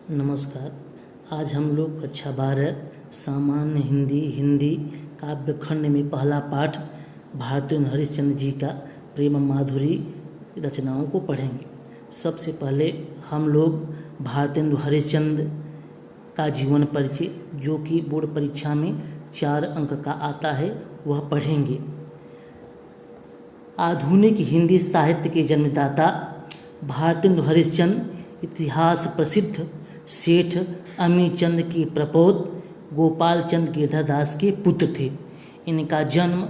नमस्कार। आज हम लोग कक्षा 12 सामान्य हिंदी काव्यखंड में पहला पाठ भारतेंदु हरिश्चंद्र जी का प्रेम माधुरी रचनाओं को पढ़ेंगे। सबसे पहले हम लोग भारतेंदु हरिश्चंद्र का जीवन परिचय, जो कि बोर्ड परीक्षा में 4 अंक का आता है, वह पढ़ेंगे। आधुनिक हिंदी साहित्य के जन्मदाता भारतेंदु हरिश्चंद्र इतिहास प्रसिद्ध सेठ अमीचंद के प्रपोत गोपाल चंद गिरधरदास के पुत्र थे। इनका जन्म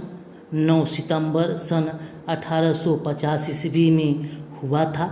9 सितंबर सन 1850 ईस्वी में हुआ था।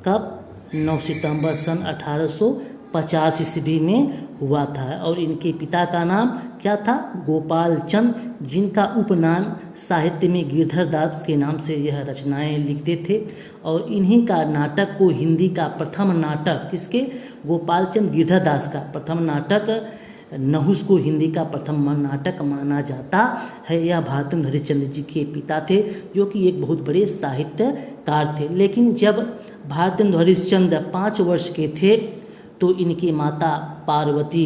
कब? 9 सितंबर सन 1850 ईस्वी में हुआ था। और इनके पिता का नाम क्या था? गोपाल चंद, जिनका उपनाम साहित्य में गिरधरदास के नाम से यह रचनाएं लिखते थे। और इन्हीं का नाटक को हिंदी का प्रथम नाटक, किसके? गोपाल चंद गिरधरदास का प्रथम नाटक नहुस को हिंदी का प्रथम नाटक माना जाता है। यह भारतेंदु हरिश्चंद्र जी के पिता थे, जो कि एक बहुत बड़े साहित्यकार थे। लेकिन जब भारतेंदु हरिश्चंद्र 5 वर्ष के थे तो इनकी माता पार्वती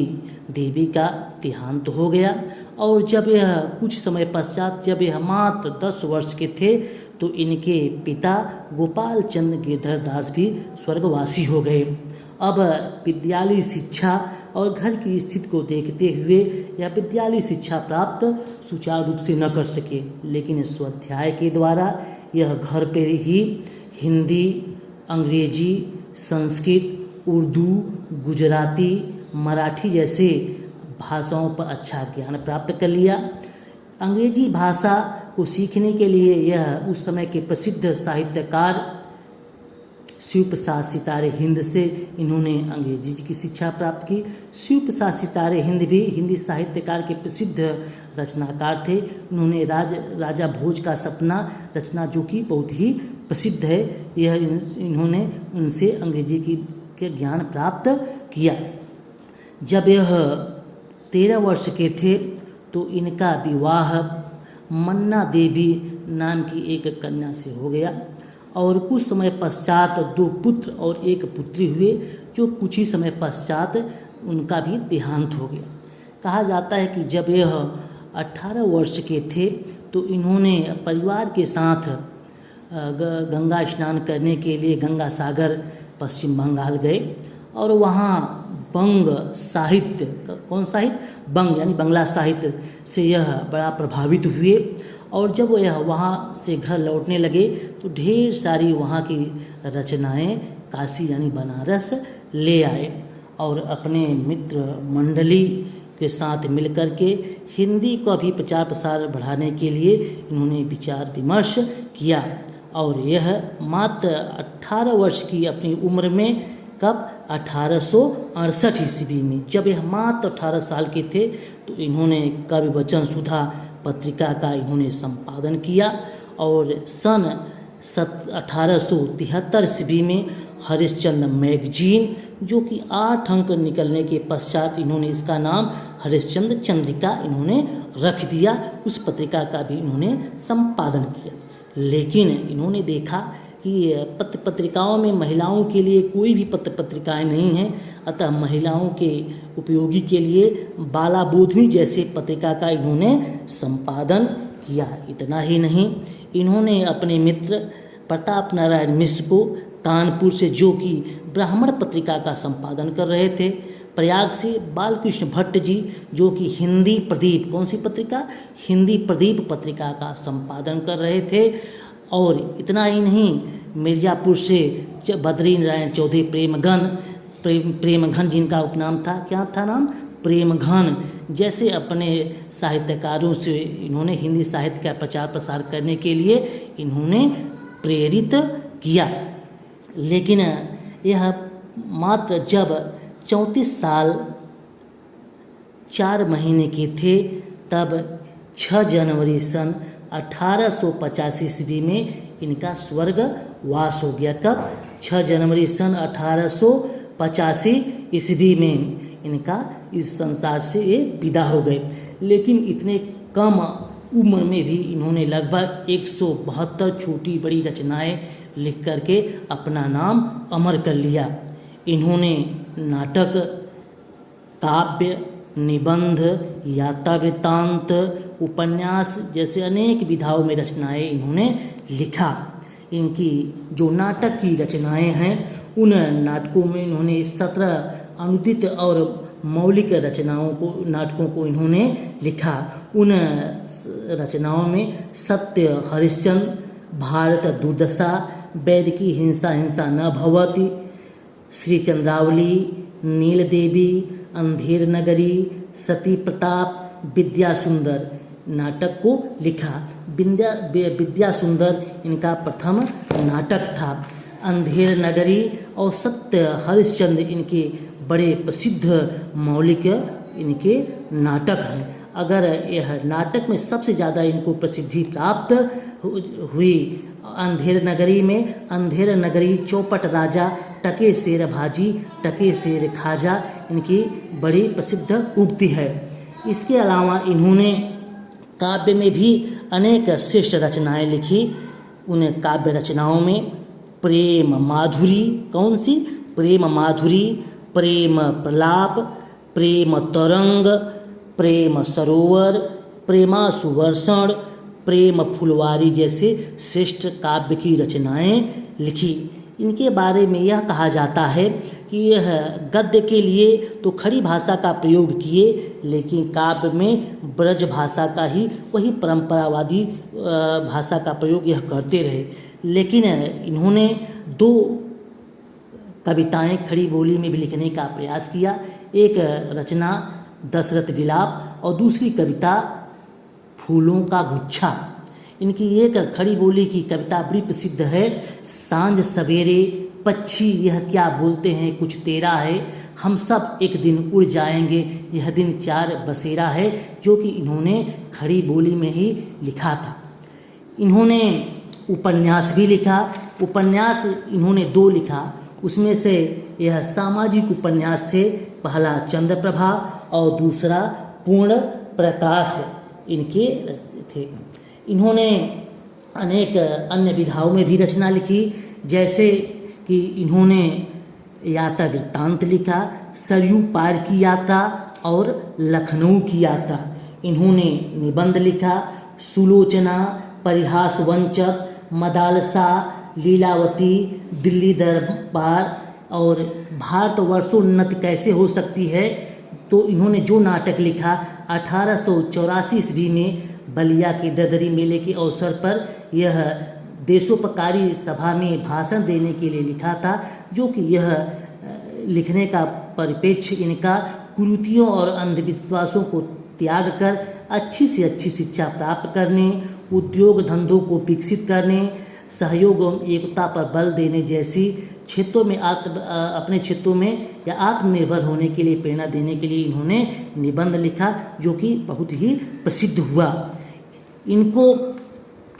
देवी का देहांत हो गया। और जब यह कुछ समय पश्चात, जब यह मात्र 10 वर्ष के थे, तो इनके पिता गोपाल चंद गिरधरदास भी स्वर्गवासी हो गए। अब विद्यालय शिक्षा और घर की स्थिति को देखते हुए यह विद्यालय शिक्षा प्राप्त सुचारू रूप से न कर सके, लेकिन स्वाध्याय के द्वारा यह घर पर ही हिंदी, अंग्रेजी, संस्कृत, उर्दू, गुजराती, मराठी जैसे भाषाओं पर अच्छा ज्ञान प्राप्त कर लिया। अंग्रेजी भाषा को सीखने के लिए यह उस समय के प्रसिद्ध साहित्यकार शिव प्रसाद सितारे हिंद से इन्होंने अंग्रेजी की शिक्षा प्राप्त की। शिव प्रसाद सितारे हिंद भी हिंदी साहित्यकार के प्रसिद्ध रचनाकार थे। उन्होंने राजा भोज का सपना रचना, जो कि बहुत ही प्रसिद्ध है, यह इन्होंने उनसे अंग्रेजी के ज्ञान प्राप्त किया। जब यह 13 वर्ष के थे तो इनका विवाह मन्ना देवी नाम की एक कन्या से हो गया। और कुछ समय पश्चात 2 पुत्र और 1 पुत्री हुए, जो कुछ ही समय पश्चात उनका भी देहांत हो गया। कहा जाता है कि जब यह 18 वर्ष के थे तो इन्होंने परिवार के साथ गंगा स्नान करने के लिए गंगा सागर पश्चिम बंगाल गए। और वहाँ बंग साहित्य, कौन साहित्य? बंग यानी बंगला साहित्य से यह बड़ा प्रभावित हुए। और जब यह वहाँ से घर लौटने लगे तो ढेर सारी वहाँ की रचनाएं काशी यानी बनारस ले आए। और अपने मित्र मंडली के साथ मिलकर के हिंदी को भी प्रचार प्रसार बढ़ाने के लिए इन्होंने विचार विमर्श किया। और यह मात्र 18 वर्ष की अपनी उम्र में, कब? 1868 ईस्वी में, जब यह मात्र 18 साल के थे, तो इन्होंने कवि वचन सुधा पत्रिका का इन्होंने संपादन किया। और सन 1873 ईस्वी में हरिश्चंद्र मैगजीन, जो कि 8 अंक निकलने के पश्चात इन्होंने इसका नाम हरिश्चंद्र चंद्रिका इन्होंने रख दिया। उस पत्रिका का भी इन्होंने संपादन किया। लेकिन इन्होंने देखा कि पत्र पत्रिकाओं में महिलाओं के लिए कोई भी पत्र पत्रिकाएँ नहीं हैं, अतः महिलाओं के उपयोगी के लिए बाला बोधनी जैसे पत्रिका का इन्होंने संपादन किया। इतना ही नहीं, इन्होंने अपने मित्र प्रताप नारायण मिश्र को कानपुर से, जो कि ब्राह्मण पत्रिका का संपादन कर रहे थे, प्रयाग से बालकृष्ण भट्ट जी, जो कि हिंदी प्रदीप, कौन सी पत्रिका? हिंदी प्रदीप पत्रिका का संपादन कर रहे थे। और इतना ही नहीं, मिर्ज़ापुर से बद्री नारायण चौधरी प्रेमघन जिनका उपनाम था, क्या था नाम? प्रेमघन जैसे अपने साहित्यकारों से इन्होंने हिंदी साहित्य का प्रचार प्रसार करने के लिए इन्होंने प्रेरित किया। लेकिन यह मात्र जब 34 साल 4 महीने के थे, तब 6 जनवरी सन 1885 ईस्वी में इनका स्वर्गवास हो गया। कब? 6 जनवरी सन 1885 ईस्वी में इनका इस संसार से ये विदा हो गए। लेकिन इतने कम उम्र में भी इन्होंने लगभग 172 छोटी बड़ी रचनाएं लिख करके अपना नाम अमर कर लिया। इन्होंने नाटक, काव्य, निबंध, यात्रा वृत्तांत, उपन्यास जैसे अनेक विधाओं में रचनाएं इन्होंने लिखा। इनकी जो नाटक की रचनाएं हैं उन नाटकों में इन्होंने 17 अनुदित और मौलिक नाटकों को इन्होंने लिखा। उन रचनाओं में सत्य हरिश्चंद्र, भारत दुर्दशा, वैद की हिंसा हिंसा न भवति, श्री चंद्रावली, नील देवी, अंधेर नगरी, सती प्रताप, विद्या सुंदर नाटक को लिखा। विद्या सुंदर इनका प्रथम नाटक था। अंधेर नगरी और सत्य हरिश्चंद्र इनके बड़े प्रसिद्ध मौलिक इनके नाटक हैं। अगर यह नाटक में सबसे ज़्यादा इनको प्रसिद्धि प्राप्त हुई अंधेर नगरी में। अंधेर नगरी, चौपट राजा, टके शेर भाजी, टके शेर खाजा इनकी बड़ी प्रसिद्ध उक्ति है। इसके अलावा इन्होंने काव्य में भी अनेक श्रेष्ठ रचनाएं लिखी। उन काव्य रचनाओं में प्रेम माधुरी, कौन सी? प्रेम माधुरी, प्रेम प्रलाप, प्रेम तरंग, प्रेम सरोवर, प्रेमा सुवर्षण, प्रेम फुलवारी जैसे श्रेष्ठ काव्य की रचनाएं लिखी। इनके बारे में यह कहा जाता है कि यह गद्य के लिए तो खड़ी भाषा का प्रयोग किए, लेकिन काव्य में ब्रज भाषा का ही, वही परंपरावादी भाषा का प्रयोग यह करते रहे। लेकिन इन्होंने 2 कविताएं खड़ी बोली में भी लिखने का प्रयास किया। एक रचना दशरथ विलाप और दूसरी कविता फूलों का गुच्छा। इनकी एक खड़ी बोली की कविता बड़ी प्रसिद्ध है। सांझ सवेरे पक्षी यह क्या बोलते हैं, कुछ तेरा है, हम सब एक दिन उड़ जाएंगे, यह दिन 4 बसेरा है, जो कि इन्होंने खड़ी बोली में ही लिखा था। इन्होंने उपन्यास भी लिखा। उपन्यास इन्होंने 2 लिखा। उसमें से यह सामाजिक उपन्यास थे। पहला चंद्रप्रभा और दूसरा पूर्ण प्रकाश इनके थे। इन्होंने अनेक अन्य विधाओं में भी रचना लिखी, जैसे कि इन्होंने यात्रा वृत्तांत लिखा, सरयू पार की यात्रा और लखनऊ की यात्रा। इन्होंने निबंध लिखा, सुलोचना, परिहास वंचक, मदालसा, लीलावती, दिल्ली दरबार और भारतवर्षोन्नति कैसे हो सकती है। तो इन्होंने जो नाटक लिखा 1884 ईस्वी में बलिया के ददरी मेले के अवसर पर, यह देशोपकारी सभा में भाषण देने के लिए लिखा था, जो कि यह लिखने का परिप्रेक्ष्य इनका कुरीतियों और अंधविश्वासों को त्याग कर अच्छी से अच्छी शिक्षा प्राप्त करने, उद्योग धंधों को विकसित करने, सहयोग एवं एकता पर बल देने जैसी क्षेत्रों में अपने क्षेत्रों में या आत्मनिर्भर होने के लिए प्रेरणा देने के लिए इन्होंने निबंध लिखा, जो कि बहुत ही प्रसिद्ध हुआ। इनको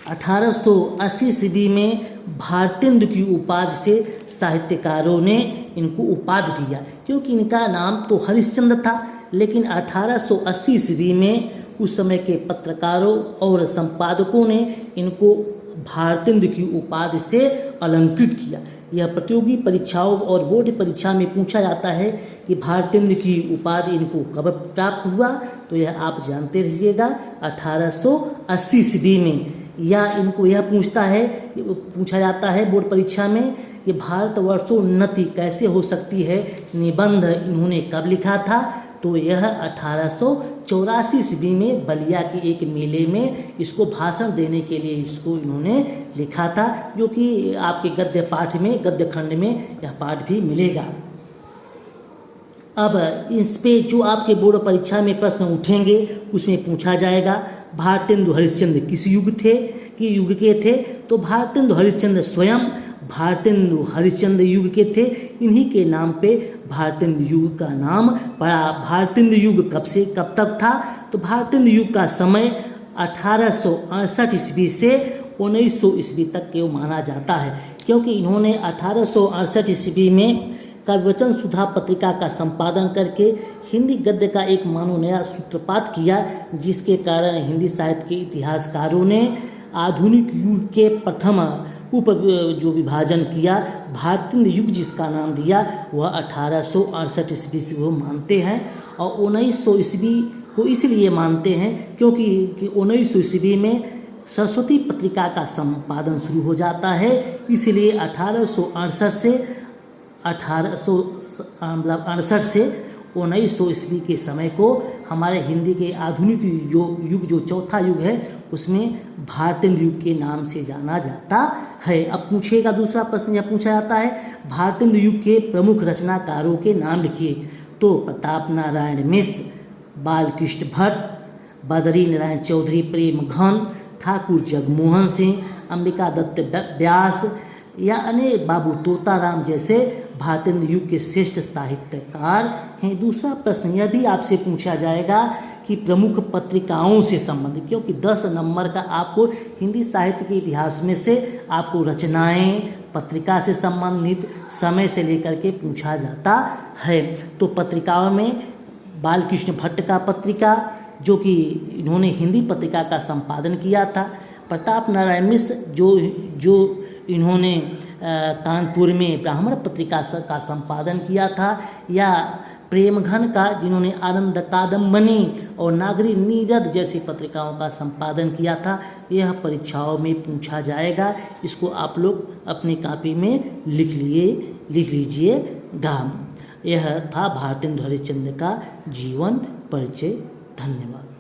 1880 ईस्वी में भारतेंदु की उपाधि से साहित्यकारों ने इनको उपाधि दिया, क्योंकि इनका नाम तो हरिश्चंद्र था। लेकिन 1880 ईस्वी में उस समय के पत्रकारों और संपादकों ने इनको भारतेंदु की उपाधि से अलंकृत किया। यह प्रतियोगी परीक्षाओं और बोर्ड परीक्षा में पूछा जाता है कि भारतेंदु की उपाधि इनको कब प्राप्त हुआ, तो यह आप जानते रहिएगा 1880 ईस्वी में। या इनको यह पूछा जाता है बोर्ड परीक्षा में कि भारतवर्षोन्नति कैसे हो सकती है, निबंध इन्होंने कब लिखा था, तो यह 1884 ईस्वी में बलिया के एक मेले में इसको भाषण देने के लिए इसको इन्होंने लिखा था, जो कि आपके गद्य पाठ में, गद्य खंड में यह पाठ भी मिलेगा। अब इस पे जो आपके बोर्ड परीक्षा में प्रश्न उठेंगे उसमें पूछा जाएगा भारतेंदु हरिश्चंद्र किस युग के थे। तो भारतेंदु हरिश्चंद्र स्वयं भारतेंदु हरिश्चंद्र युग के थे। इन्हीं के नाम पे भारतेंदु युग का नाम पड़ा। भारतेंदु युग कब से कब तक था, तो भारतेंदु युग का समय 1868 ईस्वी से 1900 ईस्वी तक के माना जाता है, क्योंकि इन्होंने 1868 ईस्वी में काव्यवचन सुधा पत्रिका का संपादन करके हिंदी गद्य का एक मानो नया सूत्रपात किया, जिसके कारण हिंदी साहित्य के इतिहासकारों ने आधुनिक युग के प्रथम जो विभाजन किया, भारतेंद्र युग जिसका नाम दिया, वह 1868 ईस्वी से वो मानते हैं। और 1900 ईस्वी को इसलिए मानते हैं क्योंकि 1900 ईस्वी में सरस्वती पत्रिका का संपादन शुरू हो जाता है, इसलिए 1868 से 1900 ईस्वी के समय को हमारे हिंदी के आधुनिक युग जो चौथा युग है उसमें भारतेंद्र युग के नाम से जाना जाता है। अब पूछेगा दूसरा प्रश्न यह पूछा जाता है, भारतेंद्र युग के प्रमुख रचनाकारों के नाम लिखिए। तो प्रताप नारायण मिश्र, बालकृष्ण भट्ट, बद्री नारायण चौधरी प्रेमघन, ठाकुर जगमोहन सिंह, अंबिका दत्त व्यास या अनेक बाबू तोताराम जैसे भारतेंद्र युग के श्रेष्ठ साहित्यकार हैं। दूसरा प्रश्न यह भी आपसे पूछा जाएगा कि प्रमुख पत्रिकाओं से संबंधित, क्योंकि 10 नंबर का आपको हिंदी साहित्य के इतिहास में से आपको रचनाएं, पत्रिका से संबंधित समय से लेकर के पूछा जाता है। तो पत्रिकाओं में बालकृष्ण भट्ट का पत्रिका, जो कि इन्होंने हिंदी पत्रिका का संपादन किया था, प्रताप नारायण मिश्र जो इन्होंने कानपुर में ब्राह्मण पत्रिका का संपादन किया था, या प्रेमघन का जिन्होंने आनंद कादम्बनी और नागरी नीरद जैसी पत्रिकाओं का संपादन किया था। यह परीक्षाओं में पूछा जाएगा, इसको आप लोग अपनी कॉपी में लिख लीजिएगा। यह था भारतेंद्र हरिश्चंद्र का जीवन परिचय। धन्यवाद।